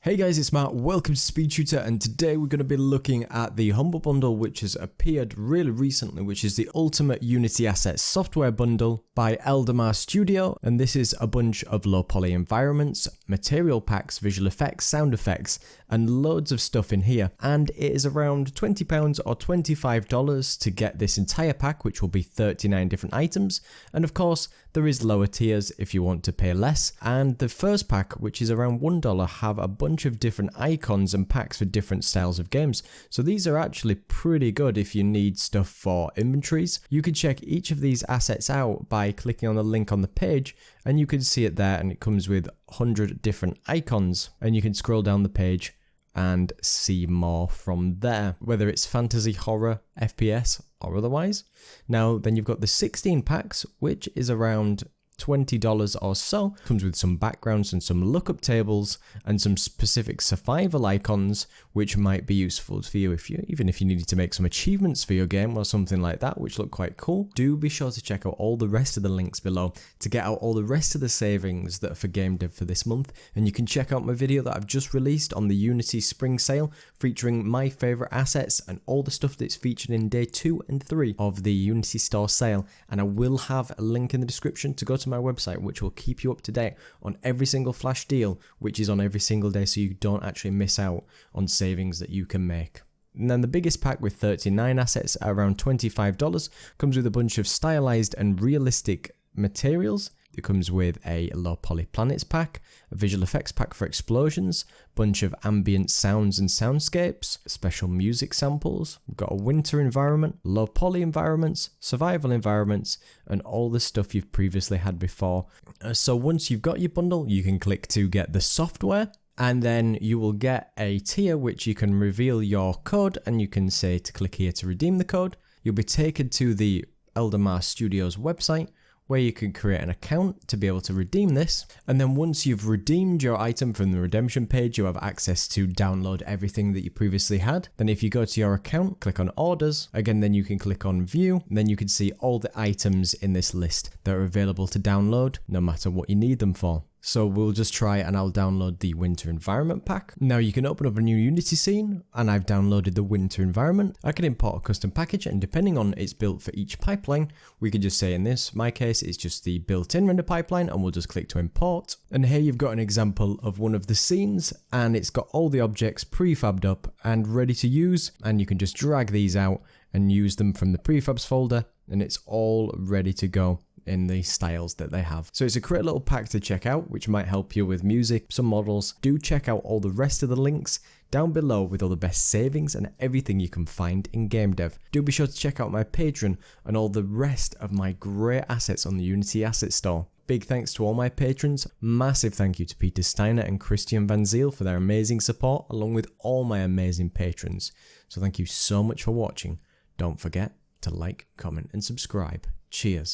Hey guys, it's Matt, welcome to SpeedTutor, and today we're going to be looking at the Humble Bundle which has appeared really recently, which is the Ultimate Unity Assets Software Bundle by Eldamar Studio, and this is a bunch of low-poly environments, material packs, visual effects, sound effects, and loads of stuff in here, and it is around £20 or $25 to get this entire pack, which will be 39 different items, and of course there is lower tiers if you want to pay less, and the first pack, which is around $1, have a bunch of different icons and packs for different styles of games. So these are actually pretty good if you need stuff for inventories. You can check each of these assets out by clicking on the link on the page, and you can see it there, and it comes with 100 different icons, and you can scroll down the page and see more from there, whether it's fantasy, horror, FPS or otherwise. Now then, you've got the 16 packs, which is around $20 or so. Comes with some backgrounds and some lookup tables and some specific survival icons which might be useful for you even if you needed to make some achievements for your game or something like that, which look quite cool. Do be sure to check out all the rest of the links below to get out all the rest of the savings that are for game dev for this month, and you can check out my video that I've just released on the Unity spring sale featuring my favorite assets and all the stuff that's featured in day 2 and 3 of the Unity store sale, and I will have a link in the description to go to my website, which will keep you up to date on every single flash deal, which is on every single day, so you don't actually miss out on savings that you can make. And then the biggest pack with 39 assets at around $25 comes with a bunch of stylized and realistic materials. It comes with a low-poly planets pack, a visual effects pack for explosions, bunch of ambient sounds and soundscapes, special music samples. We've got a winter environment, low-poly environments, survival environments, and all the stuff you've previously had before. So once you've got your bundle, you can click to get the software, and then you will get a tier which you can reveal your code, and you can say to click here to redeem the code. You'll be taken to the Eldamar Studio's website, where you can create an account to be able to redeem this, and then once you've redeemed your item from the redemption page, you have access to download everything that you previously had. Then if you go to your account, click on orders, again then you can click on view, and then you can see all the items in this list that are available to download no matter what you need them for. So we'll just try, and I'll download the winter environment pack. Now you can open up a new Unity scene, and I've downloaded the winter environment. I can import a custom package, and depending on it's built for each pipeline, we could just say in my case, it's just the built-in render pipeline, and we'll just click to import. And here you've got an example of one of the scenes, and it's got all the objects prefabbed up and ready to use, and you can just drag these out and use them from the prefabs folder, and it's all ready to go in the styles that they have. So it's a great little pack to check out, which might help you with music, some models. Do check out all the rest of the links down below with all the best savings and everything you can find in game dev. Do be sure to check out my Patreon and all the rest of my great assets on the Unity Asset Store. Big thanks to all my patrons. Massive thank you to Peter Steiner and Christian Van Ziel for their amazing support, along with all my amazing patrons. So thank you so much for watching. Don't forget to like, comment and subscribe. Cheers.